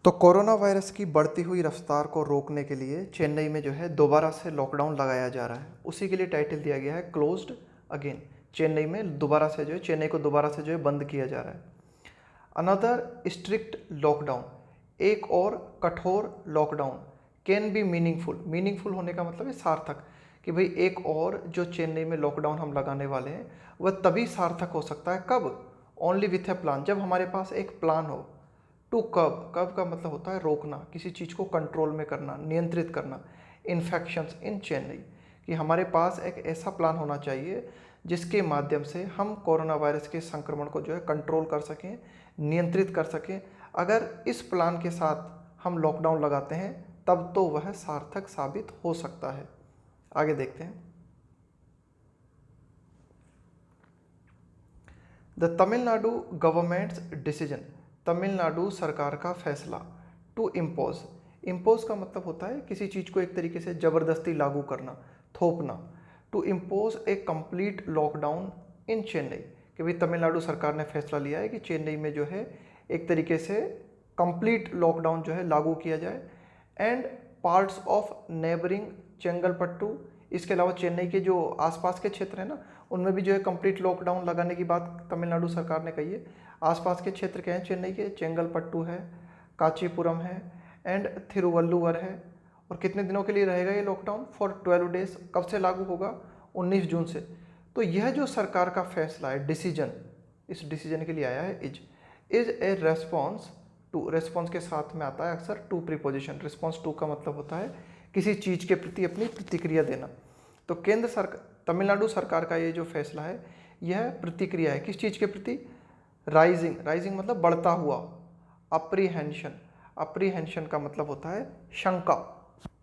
तो corona virus की बढ़ती हुई रफ्तार को रोकने के लिए चेन्नई में जो है दोबारा से लॉकडाउन लगाया जा रहा है। उसी के लिए टाइटल दिया गया है क्लोज्ड अगेन। चेन्नई में दोबारा से जो है चेन्नई को दोबारा से जो है बंद किया जा रहा है। अनदर स्ट्रिक्ट लॉकडाउन, एक और कठोर lockdown can be meaningful. Meaningful होने का मतलब है सार्थक, कि भाई एक और जो चेन्नई में लॉकडाउन हम लगाने वाले हैं वह तभी सार्थक हो सकता है कब? ओनली विथ ए प्लान, जब हमारे पास एक प्लान हो। टू कब, कब का मतलब होता है रोकना, किसी चीज़ को कंट्रोल में करना, नियंत्रित करना। इन्फेक्शंस इन चेन्नई, कि हमारे पास एक ऐसा प्लान होना चाहिए जिसके माध्यम से हम कोरोना वायरस के संक्रमण को जो है कंट्रोल कर सकें, नियंत्रित कर सकें। अगर इस प्लान के साथ हम लॉकडाउन लगाते हैं तब तो वह सार्थक साबित हो सकता है। आगे देखते हैं। The Tamil Nadu governments decision, Tamil Nadu सरकार का फैसला। टू इम्पोज, इम्पोज का मतलब होता है किसी चीज़ को एक तरीके से ज़बरदस्ती लागू करना, थोपना। To impose a complete lockdown in Chennai, कि भाई तमिलनाडु सरकार ने फैसला लिया है कि चेन्नई में जो है एक तरीके से कंप्लीट लॉकडाउन जो है लागू किया जाए। And parts of neighbouring Chengalpattu, इसके अलावा चेन्नई के जो आसपास के क्षेत्र हैं ना उनमें भी जो है कंप्लीट लॉकडाउन लगाने की बात तमिलनाडु सरकार ने कही है। आसपास के क्षेत्र क्या हैं चेन्नई के? चेंगलपट्टू है, कांचीपुरम है एंड थिरुवल्लुवर है। और कितने दिनों के लिए रहेगा ये लॉकडाउन? For 12 days. कब से लागू होगा? 19 जून से। तो यह जो सरकार का फैसला है, डिसीजन, इस डिसीजन के लिए आया है is a response to. Response के साथ में आता है अक्सर टू प्रीपोजिशन। रिस्पॉन्स टू का मतलब होता है किसी चीज़ के प्रति अपनी प्रतिक्रिया देना। तो केंद्र सरकार, तमिलनाडु सरकार का ये जो फैसला है यह प्रतिक्रिया है किस चीज़ के प्रति? राइजिंग, राइजिंग मतलब बढ़ता हुआ। अप्रीहेंशन, अप्रीहेंशन का मतलब होता है शंका,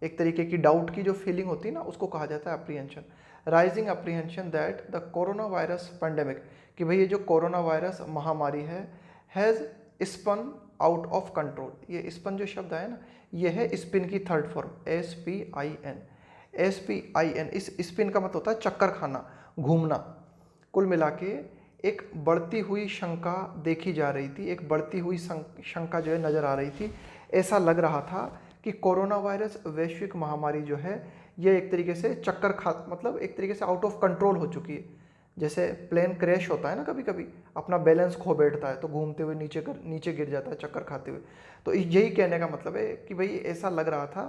एक तरीके की डाउट की जो फीलिंग होती है ना उसको कहा जाता है apprehension. Rising apprehension that the corona virus pandemic, कि भाई ये जो कोरोना वायरस महामारी है has spun out of control. ये स्पन जो शब्द है ना ये है स्पिन की थर्ड फॉर्म, SPIN। SPIN, इस स्पिन का मतलब होता है चक्कर खाना, घूमना। कुल मिला के एक बढ़ती हुई शंका देखी जा रही थी, एक बढ़ती हुई शंका जो है नज़र आ रही थी। ऐसा लग रहा था कि कोरोना वायरस वैश्विक महामारी जो है ये एक तरीके से चक्कर खा, मतलब एक तरीके से आउट ऑफ कंट्रोल हो चुकी है। जैसे प्लेन क्रैश होता है ना कभी कभी, अपना बैलेंस खो बैठता है तो घूमते हुए नीचे गिर जाता है चक्कर खाते हुए। तो यही कहने का मतलब है कि भाई ऐसा लग रहा था,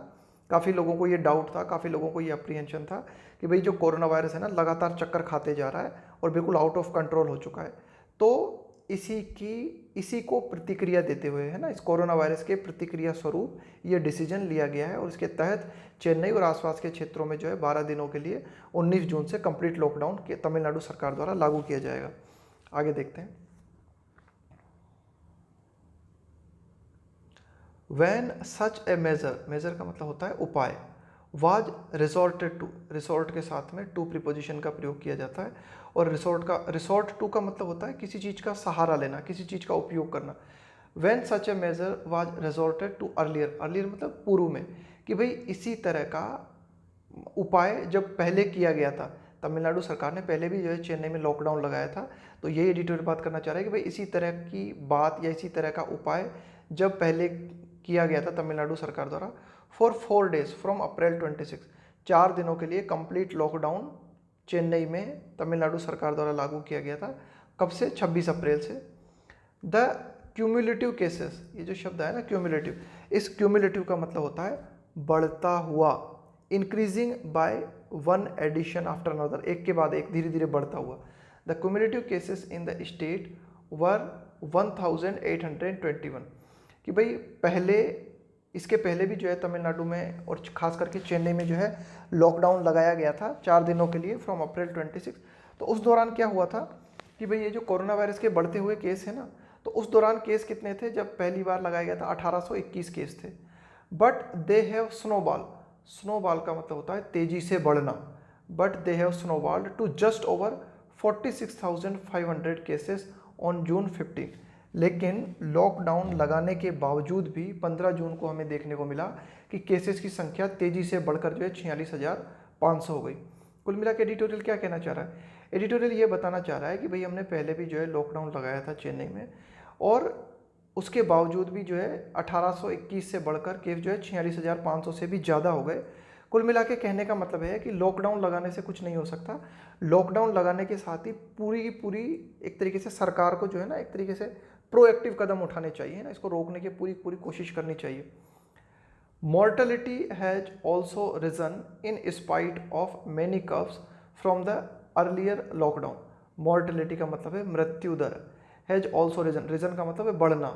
काफ़ी लोगों को ये डाउट था, काफ़ी लोगों को ये अप्रीहेंशन था कि भाई जो कोरोना वायरस है ना लगातार चक्कर खाते जा रहा है और बिल्कुल आउट ऑफ कंट्रोल हो चुका है। तो इसी को प्रतिक्रिया देते हुए है ना, इस कोरोना वायरस के प्रतिक्रिया स्वरूप ये डिसीजन लिया गया है और इसके तहत चेन्नई और आसपास के क्षेत्रों में जो है 12 दिनों के लिए 19 जून से कंप्लीट लॉकडाउन के तमिलनाडु सरकार द्वारा लागू किया जाएगा। आगे देखते हैं। Van such a major, major का मतलब होता है उपाय। वाज रिसोर्टेड टू, रिसोर्ट के साथ में टू प्रीपोजिशन का प्रयोग किया जाता है। और रिसोर्ट टू का मतलब होता है किसी चीज़ का सहारा लेना, किसी चीज़ का उपयोग करना। When such a measure was resorted to earlier, earlier मतलब पूर्व में, कि भाई इसी तरह का उपाय जब पहले किया गया था, तमिलनाडु सरकार ने पहले भी जो है चेन्नई में लॉकडाउन लगाया था। तो यही एडिटोरियल बात करना चाह रहा है कि भाई इसी तरह की बात या इसी तरह का उपाय जब पहले किया गया था तमिलनाडु सरकार द्वारा फॉर 4 डेज फ्रॉम अप्रैल 26, 4 दिनों के लिए कंप्लीट लॉकडाउन चेन्नई में तमिलनाडु सरकार द्वारा लागू किया गया था। कब से? 26 अप्रैल से। द क्यूमुलेटिव केसेस, ये जो शब्द है ना क्यूमुलेटिव, इस क्यूमुलेटिव का मतलब होता है बढ़ता हुआ, increasing by 1 addition after another, एक के बाद एक धीरे धीरे बढ़ता हुआ। The cumulative cases in the state were 1821, कि भाई पहले, इसके पहले भी जो है तमिलनाडु में और खास करके चेन्नई में जो है लॉकडाउन लगाया गया था 4 दिनों के लिए फ्रॉम अप्रैल 26। तो उस दौरान क्या हुआ था कि भाई ये जो कोरोना वायरस के बढ़ते हुए केस है ना, तो उस दौरान केस कितने थे? जब पहली बार लगाया गया था 1821 केस थे। But they have snowball, snowball का मतलब होता है तेजी से बढ़ना। But they have snowballed to just over 46,500 cases on June 15। लेकिन लॉकडाउन लगाने के बावजूद भी 15 जून को हमें देखने को मिला कि केसेस की संख्या तेजी से बढ़कर जो है 46,500 हो गई। कुल मिला के एडिटोरियल क्या कहना चाह रहा है? एडिटोरियल ये बताना चाह रहा है कि भाई हमने पहले भी जो है लॉकडाउन लगाया था चेन्नई में और उसके बावजूद भी जो है 1821 से बढ़कर केस जो है 46,500 से भी ज़्यादा हो गए। कुल मिला के कहने का मतलब है कि लॉकडाउन लगाने से कुछ नहीं हो सकता। लॉकडाउन लगाने के साथ ही पूरी की पूरी एक तरीके से सरकार को जो है ना एक तरीके से प्रोएक्टिव कदम उठाने चाहिए ना, इसको रोकने की पूरी पूरी कोशिश करनी चाहिए। Mortality has also risen in spite of many curves from the earlier lockdown. Mortality का मतलब है मृत्यु दर। Has also risen, risen का मतलब है बढ़ना,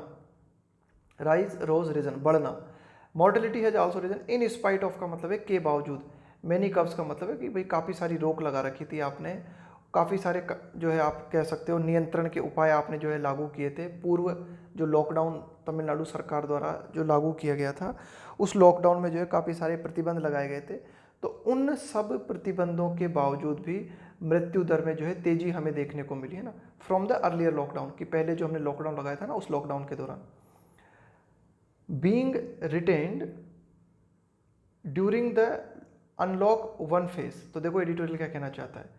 rise, rose, risen, बढ़ना। Mortality has also risen in spite of का मतलब है के बावजूद। Many curves का मतलब है कि भाई काफ़ी सारी रोक लगा रखी थी आपने, काफ़ी सारे जो है आप कह सकते हो नियंत्रण के उपाय आपने जो है लागू किए थे। पूर्व जो लॉकडाउन तमिलनाडु सरकार द्वारा जो लागू किया गया था, उस लॉकडाउन में जो है काफ़ी सारे प्रतिबंध लगाए गए थे। तो उन सब प्रतिबंधों के बावजूद भी मृत्यु दर में जो है तेजी हमें देखने को मिली है ना, फ्रॉम द अर्लियर लॉकडाउन, कि पहले जो हमने लॉकडाउन लगाया था ना उस लॉकडाउन के दौरान। Being retained during the unlock 1 phase. तो देखो एडिटोरियल क्या कहना चाहता है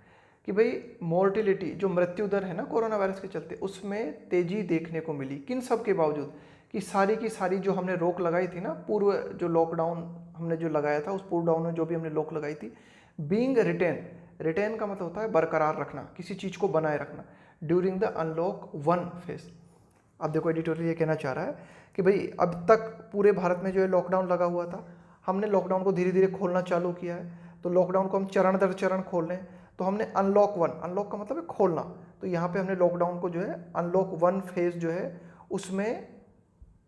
कि भाई मोर्टिलिटी जो मृत्यु दर है ना कोरोना वायरस के चलते, उसमें तेजी देखने को मिली। किन सब के बावजूद कि सारी की सारी जो हमने रोक लगाई थी ना, पूर्व जो लॉकडाउन हमने जो लगाया था, उस पूर्व डाउन में जो भी हमने रोक लगाई थी, बीइंग रिटेन, रिटेन का मतलब होता है बरकरार रखना, किसी चीज़ को बनाए रखना, ड्यूरिंग द अनलॉक 1 फेज। अब देखो एडिटोरियल ये कहना चाह रहा है कि भाई अब तक पूरे भारत में जो है लॉकडाउन लगा हुआ था, हमने लॉकडाउन को धीरे धीरे खोलना चालू किया है। तो लॉकडाउन को हम चरण दर चरण खोल रहे हैं। तो हमने अनलॉक 1, अनलॉक का मतलब है खोलना, तो यहाँ पे हमने लॉकडाउन को जो है अनलॉक 1 फेज जो है उसमें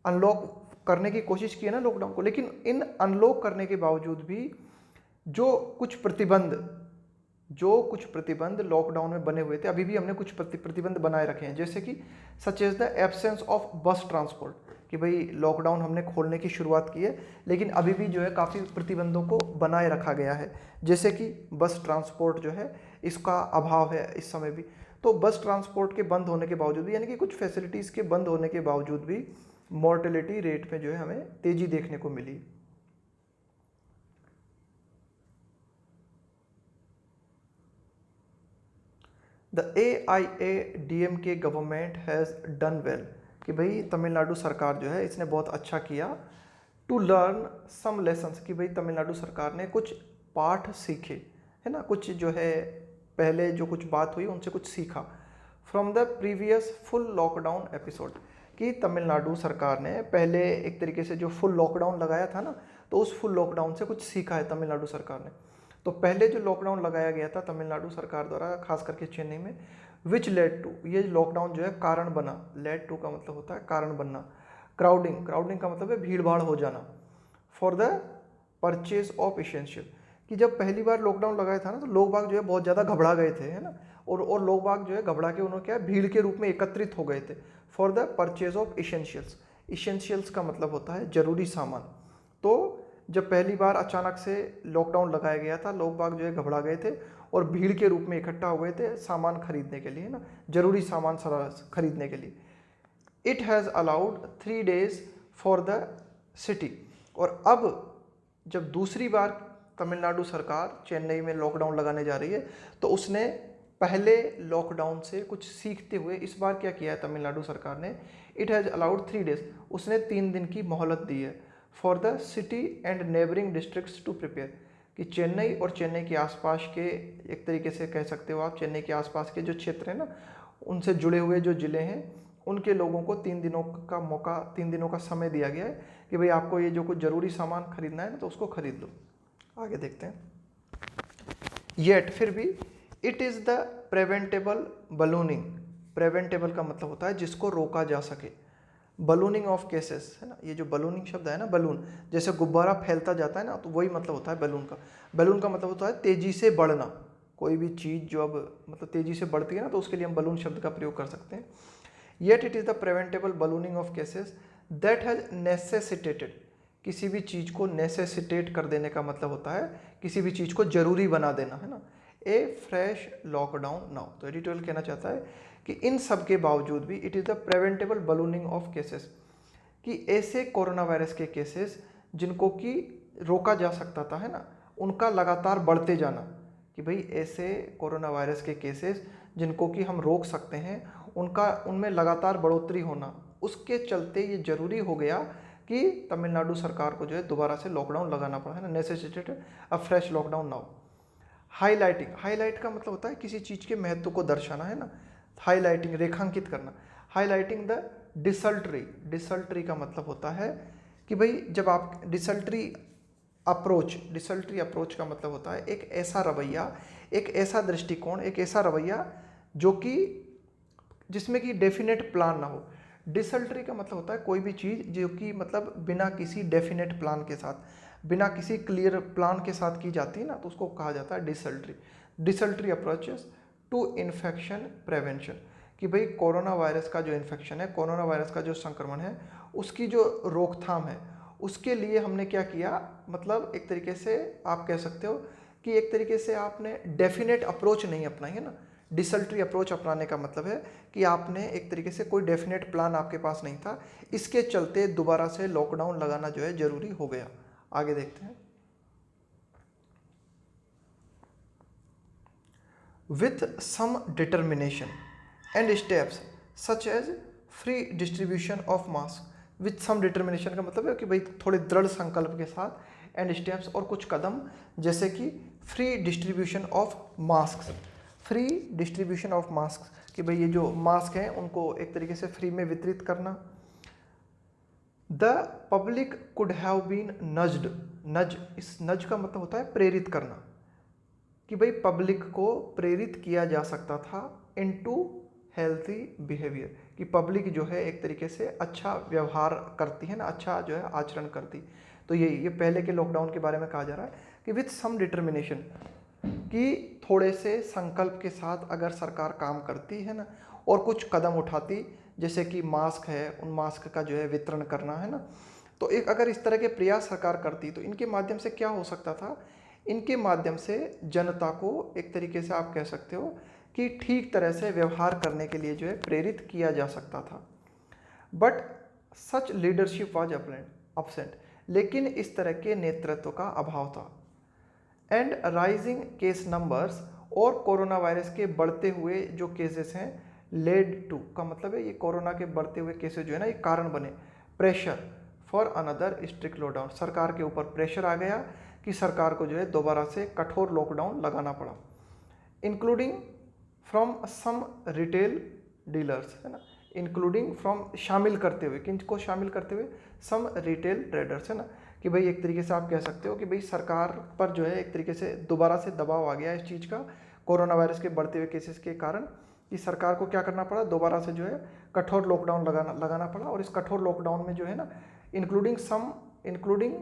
अनलॉक करने की कोशिश की है ना लॉकडाउन को। लेकिन इन अनलॉक करने के बावजूद भी जो कुछ प्रतिबंध लॉकडाउन में बने हुए थे, अभी भी हमने कुछ प्रतिबंध बनाए रखे हैं, जैसे कि such as the absence of bus transport, कि भाई लॉकडाउन हमने खोलने की शुरुआत की है लेकिन अभी भी जो है काफ़ी प्रतिबंधों को बनाए रखा गया है, जैसे कि बस ट्रांसपोर्ट जो है इसका अभाव है इस समय भी। तो बस ट्रांसपोर्ट के बंद होने के बावजूद भी, यानी कि कुछ फैसिलिटीज़ के बंद होने के बावजूद भी मॉर्टेलिटी रेट में जो है हमें तेजी देखने को मिली। The AIADMK government has done well, कि भाई तमिलनाडु सरकार जो है इसने बहुत अच्छा किया। टू लर्न सम लेसन्स, कि भाई तमिलनाडु सरकार ने कुछ पाठ सीखे है ना, कुछ जो है पहले जो कुछ बात हुई उनसे कुछ सीखा। From the previous full lockdown episode, कि तमिलनाडु सरकार ने पहले एक तरीके से जो फुल लॉकडाउन लगाया था ना, तो उस फुल लॉकडाउन से कुछ सीखा है तमिलनाडु सरकार ने। तो पहले जो लॉकडाउन लगाया गया था तमिलनाडु सरकार द्वारा, खास करके चेन्नई में, विच लेड टू, ये लॉकडाउन जो है कारण बना, लेड टू का मतलब होता है कारण बनना। क्राउडिंग, क्राउडिंग का मतलब है भीड़ भाड़ हो जाना। For the purchase of essential, कि जब पहली बार लॉकडाउन लगाया था ना तो लोग बाग जो है बहुत ज़्यादा घबरा गए थे है ना, और लोग बाग जो है घबरा के उन्होंने क्या भीड़ के रूप में एकत्रित हो गए थे। For the purchase of essentials, essentials का मतलब होता है जरूरी सामान। तो जब पहली बार अचानक से लॉकडाउन लगाया गया था, लोग बाग जो है घबरा गए थे और भीड़ के रूप में इकट्ठा हो गए थे सामान खरीदने के लिए ना, जरूरी सामान खरीदने के लिए। It has allowed 3 days for the city, और अब जब दूसरी बार तमिलनाडु सरकार चेन्नई में लॉकडाउन लगाने जा रही है, तो उसने पहले लॉकडाउन से कुछ सीखते हुए इस बार क्या किया है तमिलनाडु सरकार ने, इट हैज़ अलाउड 3 days, उसने 3 दिन की मोहलत दी है for the city and neighbouring districts to prepare, कि चेन्नई और चेन्नई के आसपास के, एक तरीके से कह सकते हो आप चेन्नई के आसपास के जो क्षेत्र हैं ना, उनसे जुड़े हुए जो ज़िले हैं, उनके लोगों को 3 दिनों का मौका, 3 दिनों का समय दिया गया है कि भाई आपको ये जो कुछ ज़रूरी सामान खरीदना है ना तो उसको खरीद लो। आगे देखते हैं। येट, फिर भी, it is the preventable ballooning, preventable का मतलब होता है जिसको रोका जा सके, बलूनिंग ऑफ केसेस है ना, ये जो बलूनिंग शब्द है ना, बलून जैसे गुब्बारा फैलता जाता है ना, तो वही मतलब होता है बलून का। बलून का मतलब होता है तेजी से बढ़ना, कोई भी चीज़ जो अब मतलब तेजी से बढ़ती है ना, तो उसके लिए हम बलून शब्द का प्रयोग कर सकते हैं। Yet it is the preventable ballooning of cases that has necessitated, किसी भी चीज़ को नेसेसिटेट कर देने का मतलब होता है किसी भी चीज़ को जरूरी बना देना है ना, ए फ्रेश लॉकडाउन नाउ। तो एडिटोरियल कहना चाहता है कि इन सब के बावजूद भी it is the preventable ballooning of cases, कि ऐसे कोरोना वायरस के केसेस जिनको कि रोका जा सकता था है ना, उनका लगातार बढ़ते जाना, कि भाई ऐसे कोरोना वायरस के केसेस जिनको कि हम रोक सकते हैं उनका, उनमें लगातार बढ़ोतरी होना, उसके चलते ये जरूरी हो गया कि तमिलनाडु सरकार को जो है दोबारा से लॉकडाउन लगाना पड़ा, है ना, necessitated a fresh lockdown now. Highlighting, highlight का मतलब होता है किसी चीज़ के महत्व को दर्शाना, है ना, हाईलाइटिंग रेखांकित करना। हाईलाइटिंग द डिसल्टरी, डिसल्टरी का मतलब होता है कि भाई जब आप डिसल्टरी अप्रोच, डिसल्टरी अप्रोच का मतलब होता है एक ऐसा रवैया, एक ऐसा दृष्टिकोण, एक ऐसा रवैया जो कि जिसमें कि डेफिनेट प्लान ना हो। डिसल्टरी का मतलब होता है कोई भी चीज़ जो कि मतलब बिना किसी डेफिनेट प्लान के साथ, बिना किसी क्लियर प्लान के साथ की जाती है ना, तो उसको कहा जाता है डिसल्टरी। डिसल्टरी अप्रोचेस टू इन्फेक्शन प्रिवेंशन, कि भाई कोरोना वायरस का जो इन्फेक्शन है, कोरोना वायरस का जो संक्रमण है, उसकी जो रोकथाम है, उसके लिए हमने क्या किया, मतलब एक तरीके से आप कह सकते हो कि एक तरीके से आपने डेफिनेट अप्रोच नहीं अपनाई, है ना। डिसल्टरी अप्रोच अपनाने का मतलब है कि आपने एक तरीके से कोई डेफिनेट प्लान आपके पास नहीं था, इसके चलते दोबारा से लॉकडाउन लगाना जो है जरूरी हो गया। आगे देखते हैं। With some determination and steps such as free distribution of mask. With some determination का मतलब है कि भाई थोड़े दृढ़ संकल्प के साथ, एंड स्टेप्स और कुछ कदम, जैसे कि free distribution of mask, free distribution of mask, कि भाई ये जो मास्क हैं उनको एक तरीके से फ्री में वितरित करना। The public could have been nudged, nudge, इस नज का मतलब होता है प्रेरित करना, कि भाई पब्लिक को प्रेरित किया जा सकता था इनटू हेल्थी बिहेवियर, कि पब्लिक जो है एक तरीके से अच्छा व्यवहार करती है ना, अच्छा जो है आचरण करती। तो ये पहले के लॉकडाउन के बारे में कहा जा रहा है कि विथ सम डिटर्मिनेशन, कि थोड़े से संकल्प के साथ अगर सरकार काम करती है ना और कुछ कदम उठाती, जैसे कि मास्क है, उन मास्क का जो है वितरण करना, है ना, तो एक अगर इस तरह के प्रयास सरकार करती तो इनके माध्यम से क्या हो सकता था, इनके माध्यम से जनता को एक तरीके से आप कह सकते हो कि ठीक तरह से व्यवहार करने के लिए जो है प्रेरित किया जा सकता था। But such leadership was absent, लेकिन इस तरह के नेतृत्व का अभाव था। एंड राइजिंग केस नंबर्स, और कोरोना वायरस के बढ़ते हुए जो केसेस हैं, लेड टू का मतलब है ये कोरोना के बढ़ते हुए केसेस जो है ना ये कारण बने pressure for another strict lockdown, सरकार के ऊपर प्रेशर आ गया कि सरकार को जो है दोबारा से कठोर लॉकडाउन लगाना पड़ा। Including from some retail dealers, है ना, इंक्लूडिंग फ्रॉम शामिल करते हुए, किनको शामिल करते हुए, सम रिटेल ट्रेडर्स, है ना, कि भाई एक तरीके से आप कह सकते हो कि भाई सरकार पर जो है एक तरीके से दोबारा से दबाव आ गया इस चीज़ का, कोरोना वायरस के बढ़ते हुए केसेस के कारण, कि सरकार को क्या करना पड़ा, दोबारा से जो है कठोर लॉकडाउन लगाना पड़ा। और इस कठोर लॉकडाउन में जो है ना including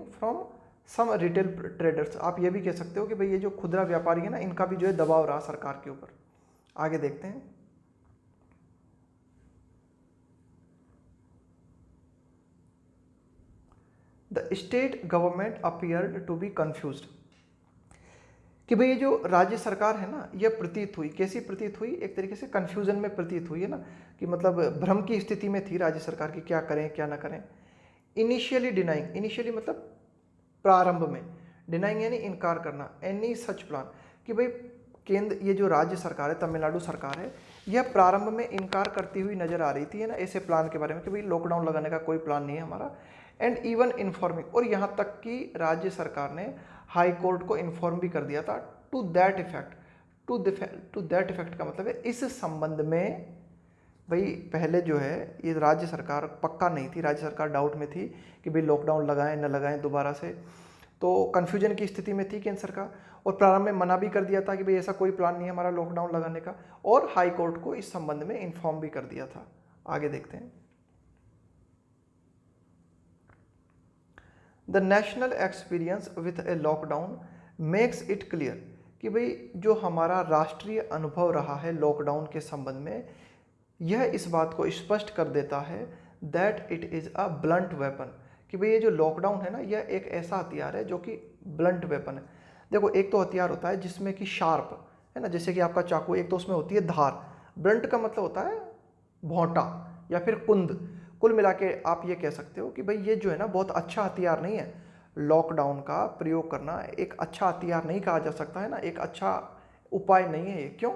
from some retail traders, आप ये भी कह सकते हो कि भाई ये जो खुदरा व्यापारी है ना, इनका भी जो है दबाव रहा सरकार के ऊपर। आगे देखते हैं। The state government appeared to be confused, कि भाई ये जो राज्य सरकार है ना, यह प्रतीत हुई, कैसी प्रतीत हुई, एक तरीके से कंफ्यूजन में प्रतीत हुई, है ना, कि मतलब भ्रम की स्थिति में थी राज्य सरकार की, क्या करें क्या ना करें। इनिशियली डिनाइंग, इनिशियली मतलब प्रारंभ में, डिनाइंग यानी इनकार करना, एनी सच प्लान, कि भाई केंद्र, ये जो राज्य सरकार है, तमिलनाडु सरकार है, यह प्रारंभ में इनकार करती हुई नजर आ रही थी, है ना, ऐसे प्लान के बारे में कि भाई लॉकडाउन लगाने का कोई प्लान नहीं है हमारा। एंड इवन इन्फॉर्मिंग, और यहाँ तक कि राज्य सरकार ने हाई कोर्ट को इन्फॉर्म भी कर दिया था, to that effect, to that effect का मतलब है इस संबंध में, भाई पहले जो है ये राज्य सरकार पक्का नहीं थी, राज्य सरकार डाउट में थी कि भाई लॉकडाउन लगाएं न लगाएं दोबारा से, तो कन्फ्यूजन की स्थिति में थी केंद्र सरकार, और प्रारंभ में मना भी कर दिया था कि भाई ऐसा कोई प्लान नहीं है हमारा लॉकडाउन लगाने का, और हाई कोर्ट को इस संबंध में इन्फॉर्म भी कर दिया था। आगे देखते हैं। The national experience with A lockdown makes it clear, कि भाई जो हमारा राष्ट्रीय अनुभव रहा है लॉकडाउन के संबंध में, यह इस बात को स्पष्ट कर देता है that it is a blunt weapon, कि भाई ये जो लॉकडाउन है ना, यह एक ऐसा हथियार है जो कि ब्लंट वेपन है। देखो एक तो हथियार होता है जिसमें कि शार्प, है ना, जैसे कि आपका चाकू, एक तो उसमें होती है धार, ब्लंट का मतलब होता है भोंटा या फिर कुंद। कुल मिला के आप ये कह सकते हो कि भाई ये जो है ना बहुत अच्छा हथियार नहीं है, लॉकडाउन का प्रयोग करना एक अच्छा हथियार नहीं कहा जा सकता, है ना, एक अच्छा उपाय नहीं है ये। क्यों?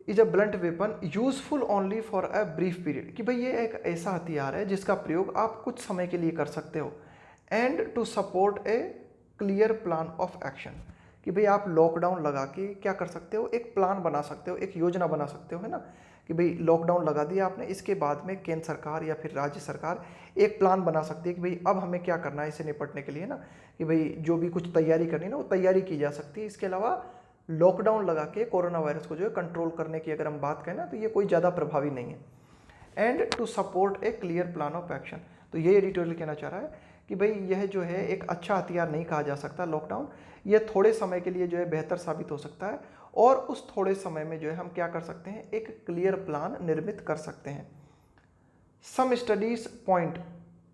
Is a blunt weapon useful only for a brief period, कि भाई ये एक ऐसा हथियार है जिसका प्रयोग आप कुछ समय के लिए कर सकते हो। And to support a clear plan of action, कि भाई आप लॉकडाउन लगा के क्या कर सकते हो, एक प्लान बना सकते हो, एक योजना बना सकते हो, है ना, कि भाई लॉकडाउन लगा दिया आपने, इसके बाद में केंद्र सरकार या फिर राज्य सरकार एक प्लान बना सकती है कि भाई अब हमें क्या करना है इससे निपटने के लिए ना, कि भाई जो भी कुछ तैयारी करनी है ना वो तैयारी की जा सकती है। इसके अलावा लॉकडाउन लगा के कोरोना वायरस को जो है कंट्रोल करने की अगर हम बात करें ना तो ये कोई ज़्यादा प्रभावी नहीं है। And to support a clear plan of action, तो ये एडिटोरियल कहना चाह रहा है कि भाई यह जो है एक अच्छा हथियार नहीं कहा जा सकता लॉकडाउन, यह थोड़े समय के लिए जो है बेहतर साबित हो सकता है और उस थोड़े समय में जो है हम क्या कर सकते हैं, एक क्लियर प्लान निर्मित कर सकते हैं। Some studies point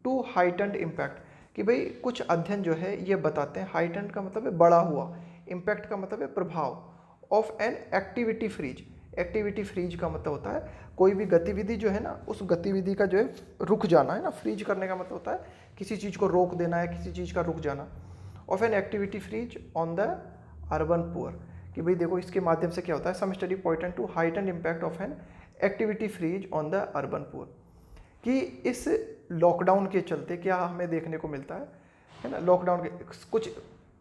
to heightened impact, कि भाई कुछ अध्ययन जो है ये बताते हैं, हाइटेंड का मतलब है बढ़ा हुआ, इम्पैक्ट का मतलब है प्रभाव, of an activity freeze. Activity freeze का मतलब होता है कोई भी गतिविधि जो है ना उस गतिविधि का जो है रुक जाना, है ना, फ्रीज करने का मतलब होता है किसी चीज़ को रोक देना है, किसी चीज़ का रुक जाना। Of an activity freeze on the urban poor, कि भाई देखो इसके माध्यम से क्या होता है, some study point to heightened impact of an activity freeze on the urban poor, कि इस लॉकडाउन के चलते क्या हमें देखने को मिलता है ना, लॉकडाउन के कुछ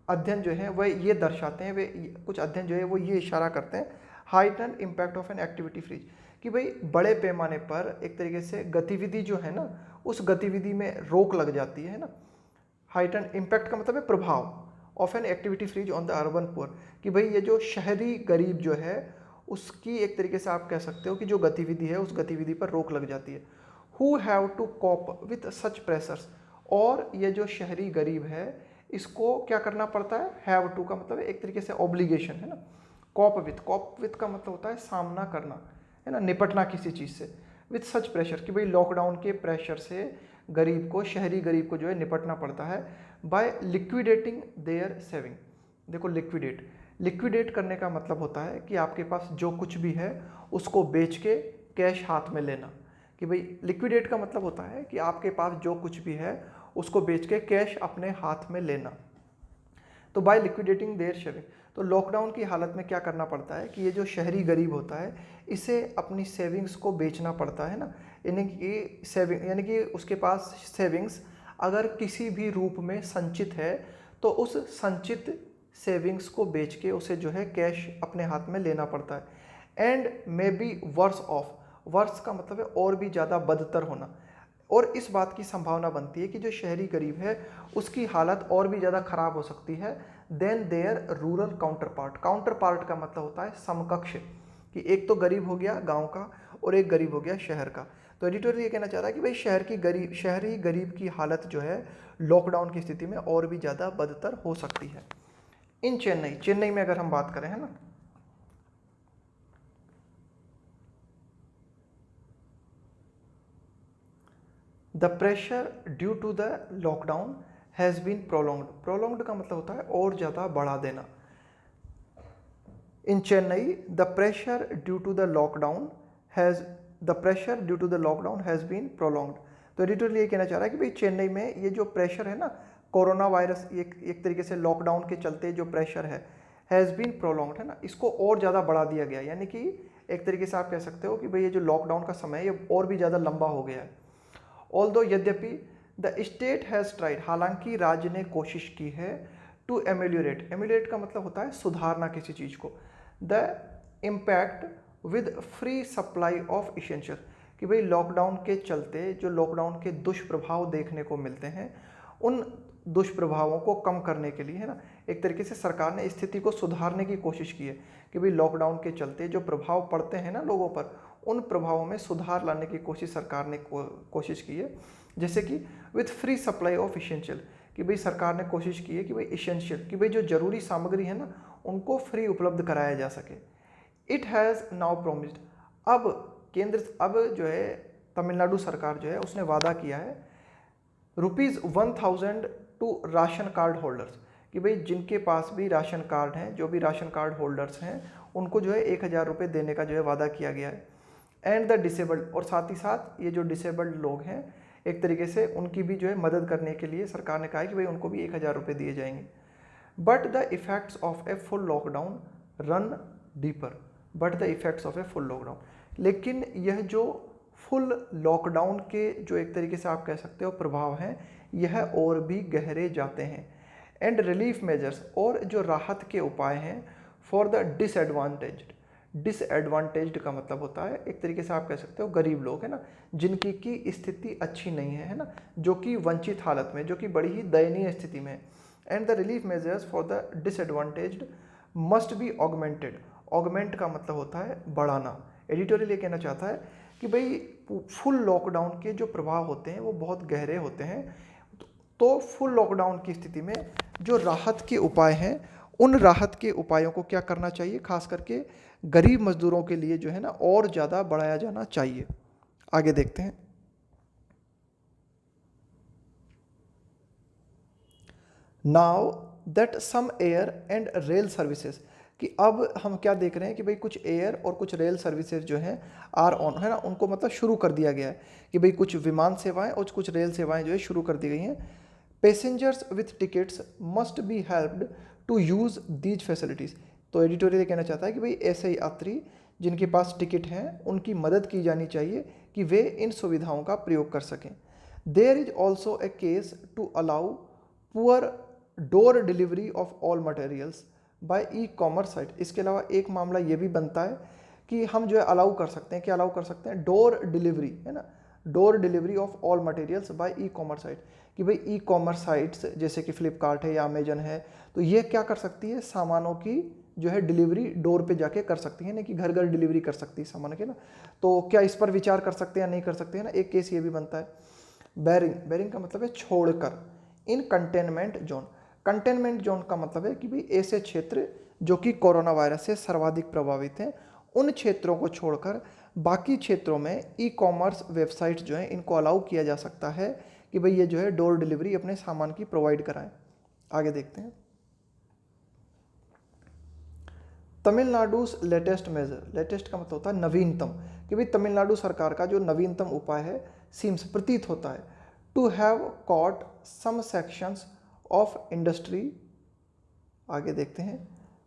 अध्ययन जो है वह ये दर्शाते हैं, वे कुछ अध्ययन जो है वो ये इशारा करते हैं heighten impact of an activity freeze, कि भाई बड़े पैमाने पर एक तरीके से गतिविधि जो है ना उस गतिविधि में रोक लग जाती है ना। हाइटन इम्पैक्ट का मतलब है प्रभाव of an activity freeze on the urban poor, कि भाई ये जो शहरी गरीब जो है उसकी एक तरीके से आप कह सकते हो कि जो गतिविधि है उस गतिविधि पर रोक लग जाती है। Who have to cope with such pressures, और ये जो शहरी गरीब है इसको क्या करना पड़ता है, हैव टू का मतलब है एक तरीके से ऑब्लिगेशन, है ना। कॉप विथ का मतलब होता है सामना करना, है ना, निपटना किसी चीज़ से। विथ सच प्रेशर, कि भाई लॉकडाउन के प्रेशर से गरीब को, शहरी गरीब को जो है निपटना पड़ता है बाय लिक्विडेटिंग देयर सेविंग। देखो लिक्विडेट करने का मतलब होता है कि आपके पास जो कुछ भी है उसको बेच के कैश हाथ में लेना, कि भाई लिक्विडेट का मतलब होता है कि आपके पास जो कुछ भी है उसको बेच के कैश अपने हाथ में लेना। तो बाय लिक्विडेटिंग देयर सेविंग, तो लॉकडाउन की हालत में क्या करना पड़ता है कि ये जो शहरी गरीब होता है इसे अपनी सेविंग्स को बेचना पड़ता है ना, यानी कि उसके पास सेविंग्स अगर किसी भी रूप में संचित है तो उस संचित सेविंग्स को बेच के उसे जो है कैश अपने हाथ में लेना पड़ता है। And may be worse off, worse का मतलब है और भी ज़्यादा बदतर होना, और इस बात की संभावना बनती है कि जो शहरी गरीब है उसकी हालत और भी ज़्यादा खराब हो सकती है than their rural counterpart. Counterpart का मतलब होता है समकक्ष, कि एक तो गरीब हो गया गांव का और एक गरीब हो गया शहर का। तो एडिटर ये कहना चाह रहा है कि भाई शहरी गरीब की हालत जो है लॉकडाउन की स्थिति में और भी ज़्यादा बदतर हो सकती है। इन चेन्नई में अगर हम बात करें, है ना, the pressure due to the lockdown has been prolonged. Prolonged का मतलब होता है और ज़्यादा बढ़ा देना। In Chennai the pressure due to the lockdown has been prolonged. तो एडिटर ये कहना चाह रहा है कि भाई चेन्नई में ये जो प्रेशर है ना कोरोना वायरस, एक तरीके से लॉकडाउन के चलते जो प्रेशर है हैज़ बीन प्रोलॉन्ग्ड, है ना, इसको और ज़्यादा बढ़ा दिया गया, यानी कि एक तरीके से आप कह सकते हो कि भाई ये जो लॉकडाउन का समय है ये और भी ज़्यादा लंबा हो गया है। ऑल्दो यद्यपि द स्टेट हैज़ ट्राइड, हालांकि राज्य ने कोशिश की है, टू एमेलियोरेट का मतलब होता है सुधारना किसी चीज़ को, the impact with free supply of essential, कि भाई लॉकडाउन के चलते जो लॉकडाउन के दुष्प्रभाव देखने को मिलते हैं उन दुष्प्रभावों को कम करने के लिए, है ना, एक तरीके से सरकार ने स्थिति को सुधारने की कोशिश की है कि भाई लॉकडाउन के चलते जो प्रभाव पड़ते हैं ना लोगों पर उन प्रभावों में सुधार लाने की कोशिश सरकार ने कोशिश की है। जैसे कि with free supply of essential, कि भाई सरकार ने कोशिश की है कि भाई इसेंशियल, कि भाई जो जरूरी सामग्री है ना उनको फ्री उपलब्ध कराया जा सके। इट हैज़ नाउ प्रोमिस्ड, अब जो है तमिलनाडु सरकार जो है उसने वादा किया है ₹1000 टू राशन कार्ड होल्डर्स, कि भाई जिनके पास भी राशन कार्ड हैं, जो भी राशन कार्ड होल्डर्स हैं उनको जो है 1000 रुपये देने का जो है वादा किया गया है। एंड द डिसेबल्ड, और साथ ही साथ ये जो डिसेबल्ड लोग हैं एक तरीके से उनकी भी जो है मदद करने के लिए सरकार ने कहा है कि भाई उनको भी 1000 रुपये दिए जाएंगे। But the effects of a full lockdown run deeper, but the effects of a full lockdown. लेकिन यह जो फुल लॉकडाउन के जो एक तरीके से आप कह सकते हो प्रभाव हैं, यह और भी गहरे जाते हैं। एंड रिलीफ मेजर्स, और जो राहत के उपाय हैं फॉर द डिसएडवांटेज्ड। डिसएडवांटेज्ड का मतलब होता है एक तरीके से आप कह सकते हो गरीब लोग, है ना, जिनकी की स्थिति अच्छी नहीं है ना, जो कि वंचित हालत में, जो कि बड़ी ही दयनीय स्थिति में है। And the relief measures for the disadvantaged must be augmented. Augment का मतलब होता है बढ़ाना। एडिटोरियल ये कहना चाहता है कि भाई फुल लॉकडाउन के जो प्रभाव होते हैं वो बहुत गहरे होते हैं, तो फुल लॉकडाउन की स्थिति में जो राहत के उपाय हैं, उन राहत के उपायों को क्या करना चाहिए, खास करके गरीब मजदूरों के लिए जो है ना और ज़्यादा बढ़ाया जाना चाहिए। आगे देखते हैं। Now that some air and rail services, कि अब हम क्या देख रहे हैं कि भाई कुछ एयर और कुछ रेल सर्विसेज जो हैं आर ऑन, है ना, उनको मतलब शुरू कर दिया गया है कि भाई कुछ विमान सेवाएं और कुछ रेल सेवाएं जो है शुरू कर दी गई हैं। Passengers with tickets must be helped to use these facilities. तो एडिटोरियल कहना चाहता है कि भाई ऐसे यात्री जिनके पास टिकट हैं उनकी मदद की जानी चाहिए कि वे इन सुविधाओं का प्रयोग कर सकें। There is also a case to allow poor door delivery of all materials by e commerce site. इसके अलावा एक मामला ये भी बनता है कि हम जो है अलाउ कर सकते हैं, क्या अलाउ कर सकते हैं, डोर डिलीवरी, है ना, door delivery of all materials by e commerce site, कि भाई ई कॉमर्स साइट्स जैसे कि फ्लिपकार्ट है या अमेजन है, तो ये क्या कर सकती है, सामानों की जो है डिलीवरी डोर पे जाके कर सकती है, नहीं कि घर घर डिलीवरी कर सकती है सामान के ना। तो क्या इस पर विचार कर सकते हैं या नहीं कर सकते हैं ना, एक केस ये भी बनता है। बैरिंग, बैरिंग का मतलब है छोड़कर। इन कंटेनमेंट जोन, कंटेनमेंट जोन का मतलब है कि भाई ऐसे क्षेत्र जो कि कोरोना वायरस से सर्वाधिक प्रभावित हैं, उन क्षेत्रों को छोड़कर बाकी क्षेत्रों में ई कॉमर्स वेबसाइट जो है इनको अलाउ किया जा सकता है कि भाई ये जो है डोर डिलीवरी अपने सामान की प्रोवाइड कराएं। आगे देखते हैं। तमिलनाडु's लेटेस्ट मेजर, लेटेस्ट का मतलब होता है नवीनतम, कि भाई तमिलनाडु सरकार का जो नवीनतम उपाय है, सीम्स प्रतीत होता है, to have caught some sections of industry. आगे देखते हैं।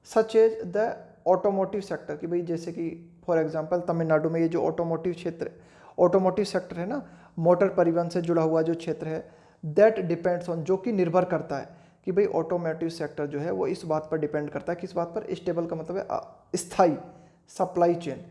Such as the automotive sector, कि भाई जैसे कि फॉर एग्जांपल तमिलनाडु में ये जो ऑटोमोटिव क्षेत्र, ऑटोमोटिव सेक्टर है ना, मोटर परिवहन से जुड़ा हुआ जो क्षेत्र है, दैट डिपेंड्स ऑन, जो कि निर्भर करता है कि भाई ऑटोमोटिव सेक्टर जो है वो इस बात पर डिपेंड करता है, किस बात पर, स्टेबल का मतलब है स्थायी, सप्लाई चेन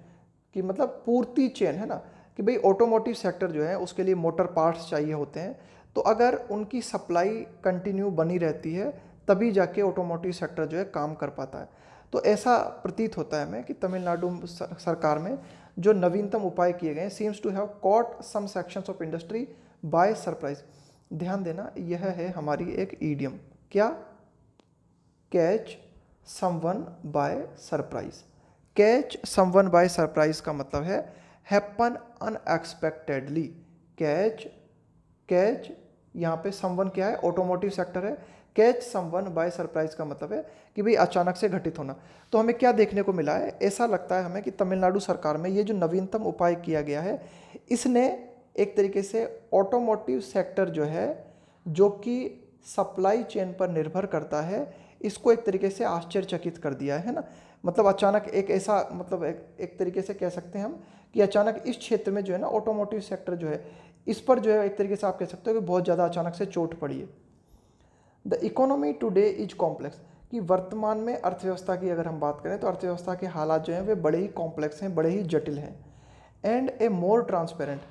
की मतलब पूर्ति चेन, है ना, कि भाई ऑटोमोटिव सेक्टर जो है उसके लिए मोटर पार्ट्स चाहिए होते हैं, तो अगर उनकी सप्लाई कंटिन्यू बनी रहती है तभी जाके ऑटोमोटिव सेक्टर जो है काम कर पाता है। तो ऐसा प्रतीत होता है हमें कि तमिलनाडु सरकार में जो नवीनतम उपाय किए गए, seems to have caught some sections of industry by surprise. ध्यान देना, यह है हमारी एक ईडियम, क्या, catch someone by surprise. Catch someone by surprise का मतलब है हैपन अनएक्सपेक्टेडली। कैच, कैच यहाँ पे समवन क्या है, ऑटोमोटिव सेक्टर है, कैच समवन बाय सरप्राइज का मतलब है कि भाई अचानक से घटित होना। तो हमें क्या देखने को मिला है, ऐसा लगता है हमें कि तमिलनाडु सरकार में ये जो नवीनतम उपाय किया गया है, इसने एक तरीके से ऑटोमोटिव सेक्टर जो है, जो कि सप्लाई चेन पर निर्भर करता है, इसको एक तरीके से आश्चर्यचकित कर दिया है ना। मतलब अचानक एक ऐसा, मतलब एक तरीके से कह सकते हैं हम कि अचानक इस क्षेत्र में जो है ना ऑटोमोटिव सेक्टर जो है, इस पर जो है एक तरीके से आप कह सकते हो कि बहुत ज़्यादा अचानक से चोट पड़ी है। The economy today is complex, कि वर्तमान में अर्थव्यवस्था की अगर हम बात करें तो अर्थव्यवस्था के हालात जो हैं वे बड़े ही कॉम्प्लेक्स हैं, बड़े ही जटिल हैं। And A more transparent,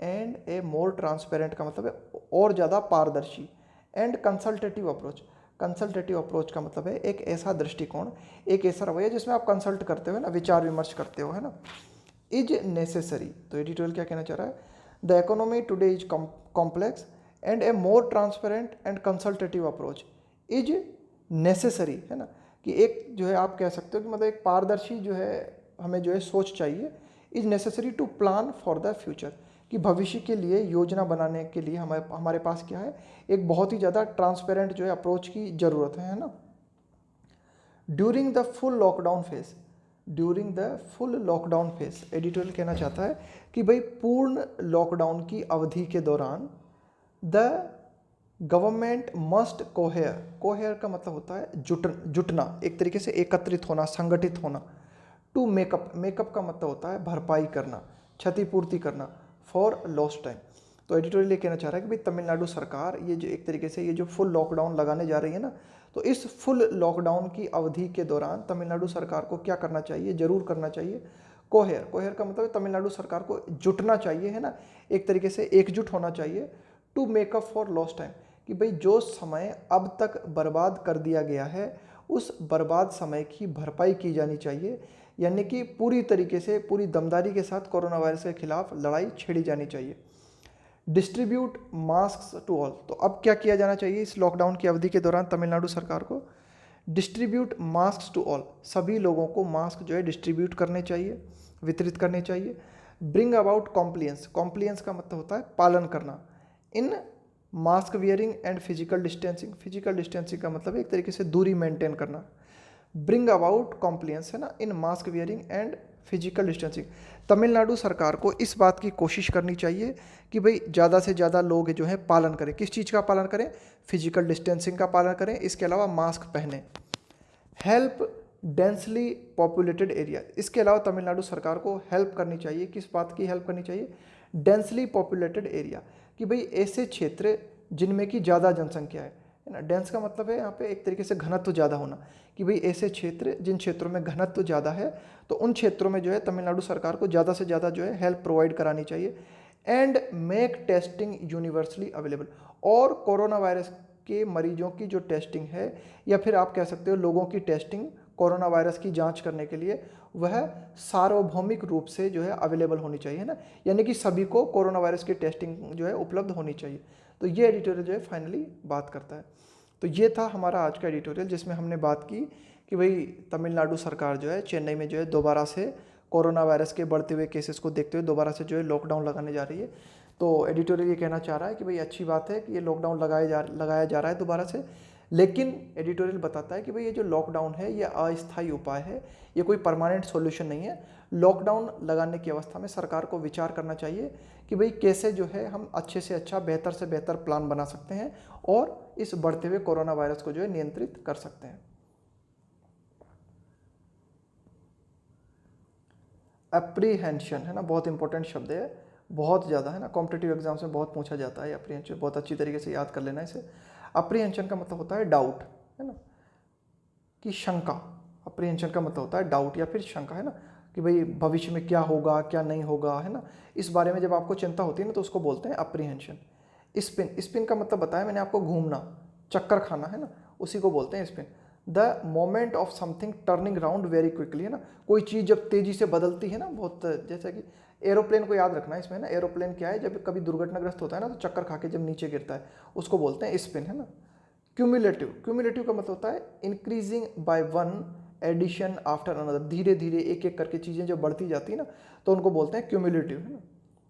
and A more transparent का मतलब है और ज़्यादा पारदर्शी, and consultative approach, consultative approach का मतलब है एक ऐसा दृष्टिकोण, एक ऐसा रवैया जिसमें आप कंसल्ट करते हो ना, विचार विमर्श करते हो, है ना, इज नेसेसरी। तो एडिटोरियल क्या कहना चाह रहा है, the economy today is complex and A more transparent and consultative approach is necessary, है ना, कि एक जो है आप कह सकते हो कि मतलब एक पारदर्शी जो है हमें जो है सोच चाहिए, is necessary to plan for the future, कि भविष्य के लिए योजना बनाने के लिए हमारे पास क्या है, एक बहुत ही ज़्यादा ट्रांसपेरेंट जो है अप्रोच की ज़रूरत है ना। During the full lockdown phase, during the full lockdown phase, editorial कहना चाहता है कि भाई पूर्ण लॉकडाउन की अवधि के दौरान द गवर्नमेंट मस्ट कोहेयर, कोहेयर का मतलब होता है जुटना, एक तरीके से एकत्रित होना, संगठित होना, टू मेकअप, मेकअप का मतलब होता है भरपाई करना, क्षतिपूर्ति करना, फॉर लॉस्ट टाइम। तो एडिटोरियल ये कहना चाह रहा है कि भाई तमिलनाडु सरकार ये जो एक तरीके से ये जो फुल लॉकडाउन लगाने जा रही है ना, तो इस फुल लॉकडाउन की अवधि के दौरान तमिलनाडु सरकार को क्या करना चाहिए, जरूर करना चाहिए, कोहेर, कोहेर का मतलब है तमिलनाडु सरकार को जुटना चाहिए, है ना, एक तरीके से एकजुट होना चाहिए, to make up for lost time, कि भाई जो समय अब तक बर्बाद कर दिया गया है उस बर्बाद समय की भरपाई की जानी चाहिए, यानी कि पूरी तरीके से पूरी दमदारी के साथ कोरोना वायरस के खिलाफ लड़ाई छेड़ी जानी चाहिए। डिस्ट्रीब्यूट मास्क टू ऑल, तो अब क्या किया जाना चाहिए इस लॉकडाउन की अवधि के दौरान तमिलनाडु सरकार को, डिस्ट्रीब्यूट मास्क टू ऑल, सभी लोगों को मास्क जो है डिस्ट्रीब्यूट करने चाहिए, वितरित करने चाहिए। ब्रिंग अबाउट कॉम्प्लियंस, कॉम्प्लियंस का मतलब होता है पालन करना, in mask wearing and physical distancing, physical distancing का मतलब एक तरीके से दूरी मेंटेन करना। ब्रिंग अबाउट कॉम्प्लियंस है ना, in mask wearing and physical distancing, Tamil Nadu सरकार को इस बात की कोशिश करनी चाहिए कि भाई ज़्यादा से ज़्यादा लोग जो है पालन करें, किस चीज़ का पालन करें, फिजिकल डिस्टेंसिंग का पालन करें, इसके अलावा मास्क पहने। हेल्प डेंसली पॉपुलेटेड एरिया, इसके अलावा तमिलनाडु सरकार को हेल्प करनी चाहिए, किस बात की हेल्प करनी चाहिए, डेंसली पॉपुलेटेड एरिया, कि भाई ऐसे क्षेत्र जिनमें कि ज़्यादा जनसंख्या है ना, डेंस का मतलब है यहाँ पे एक तरीके से घनत्व ज़्यादा होना, कि भाई ऐसे क्षेत्र जिन क्षेत्रों में घनत्व ज़्यादा है तो उन क्षेत्रों में जो है तमिलनाडु सरकार को ज़्यादा से ज़्यादा जो है हेल्प प्रोवाइड करानी चाहिए। And make testing universally available, और कोरोना वायरस के मरीजों की जो टेस्टिंग है या फिर आप कह सकते हो लोगों की टेस्टिंग कोरोना वायरस की जांच करने के लिए वह सार्वभौमिक रूप से जो है अवेलेबल होनी चाहिए, है ना, यानी कि सभी को कोरोना वायरस की टेस्टिंग जो है उपलब्ध होनी चाहिए। तो ये एडिटोरियल जो है फाइनली बात करता है। तो ये था हमारा आज का एडिटोरियल जिसमें हमने बात की कि भाई तमिलनाडु सरकार जो है चेन्नई में जो है दोबारा से कोरोना वायरस के बढ़ते हुए केसेस को देखते हुए दोबारा से जो है लॉकडाउन लगाने जा रही है। तो एडिटोरियल ये कहना चाह रहा है कि भाई अच्छी बात है कि ये लॉकडाउन लगाया जा रहा है दोबारा से, लेकिन एडिटोरियल बताता है कि भाई ये जो लॉकडाउन है ये अस्थायी उपाय है, ये कोई परमानेंट सॉल्यूशन नहीं है। लॉकडाउन लगाने की अवस्था में सरकार को विचार करना चाहिए कि भाई कैसे जो है हम अच्छे से अच्छा बेहतर से बेहतर प्लान बना सकते हैं और इस बढ़ते हुए कोरोना वायरस को जो है नियंत्रित कर सकते हैं। अप्रीहेंशन है ना, बहुत इंपॉर्टेंट शब्द है, बहुत ज़्यादा है ना, कॉम्पिटिटिव एग्जाम्स में बहुत पूछा जाता है अप्रीहेंशन, बहुत अच्छी तरीके से याद कर लेना इसे। अप्रीहेंशन का मतलब होता है डाउट, है ना, कि शंका, अप्रीहेंशन का मतलब होता है डाउट या फिर शंका, है ना, कि भाई भविष्य में क्या होगा क्या नहीं होगा, है ना, इस बारे में जब आपको चिंता होती है ना तो उसको बोलते हैं अप्रीहेंशन। स्पिन, स्पिन का मतलब बताया मैंने आपको, घूमना, चक्कर खाना, है ना, उसी को बोलते हैं spin. The moment of something turning round very quickly, है ना, कोई चीज़ जब तेज़ी से बदलती है ना बहुत, जैसे कि एरोप्लेन को याद रखना है इसमें ना, एरोप्लेन क्या है, जब कभी दुर्घटनाग्रस्त होता है ना तो चक्कर खा के जब नीचे गिरता है उसको बोलते हैं स्पिन, है ना। क्यूमुलेटिव, क्यूमुलेटिव का मतलब होता है increasing by one addition after another, धीरे धीरे एक एक करके चीज़ें जब बढ़ती जाती है ना तो उनको बोलते हैं क्यूमुलेटिव, है ना।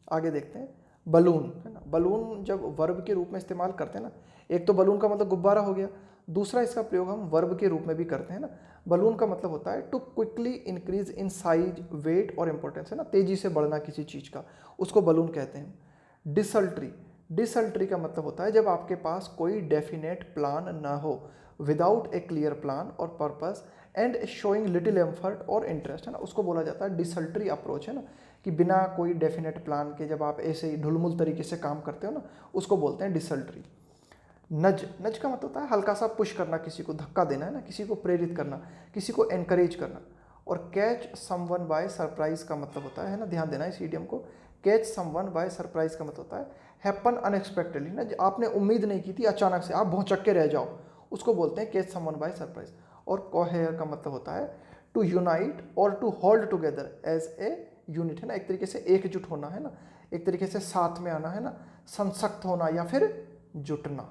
आगे देखते हैं बलून, है ना, बलून जब वर्ब के रूप में इस्तेमाल करते हैं ना, एक तो बलून का मतलब गुब्बारा हो गया, दूसरा इसका प्रयोग हम वर्ब के रूप में भी करते हैं ना। बलून का मतलब होता है to quickly increase in size, weight और इंपॉर्टेंस, है ना, तेजी से बढ़ना किसी चीज़ का, उसको बलून कहते हैं। डिसल्ट्री, डिसल्ट्री का मतलब होता है जब आपके पास कोई डेफिनेट प्लान ना हो, विदाउट ए क्लियर प्लान और purpose and showing little effort और इंटरेस्ट, है ना, उसको बोला जाता है डिसल्ट्री अप्रोच, है ना, कि बिना कोई डेफिनेट प्लान के जब आप ऐसे ही ढुलमुल तरीके से काम करते हो ना उसको बोलते हैं डिसल्ट्री। नज, नज का मतलब होता है हल्का सा पुश करना, किसी को धक्का देना, है ना, किसी को प्रेरित करना, किसी को एनकरेज करना। और कैच समवन बाय सरप्राइज का मतलब होता है ना, ध्यान देना इस इडियम को, कैच समवन बाय सरप्राइज का मतलब होता है हैपन अनएक्सपेक्टेडली, ना, आपने उम्मीद नहीं की थी अचानक से आप भौचक्के के रह जाओ, उसको बोलते हैं कैच समवन बाय सरप्राइज। और कोहेयर का मतलब होता है टू यूनाइट और to hold together as a unit, है ना, एक तरीके से एकजुट होना, है ना, एक तरीके से साथ में आना, है ना, संसक्त होना या फिर जुटना।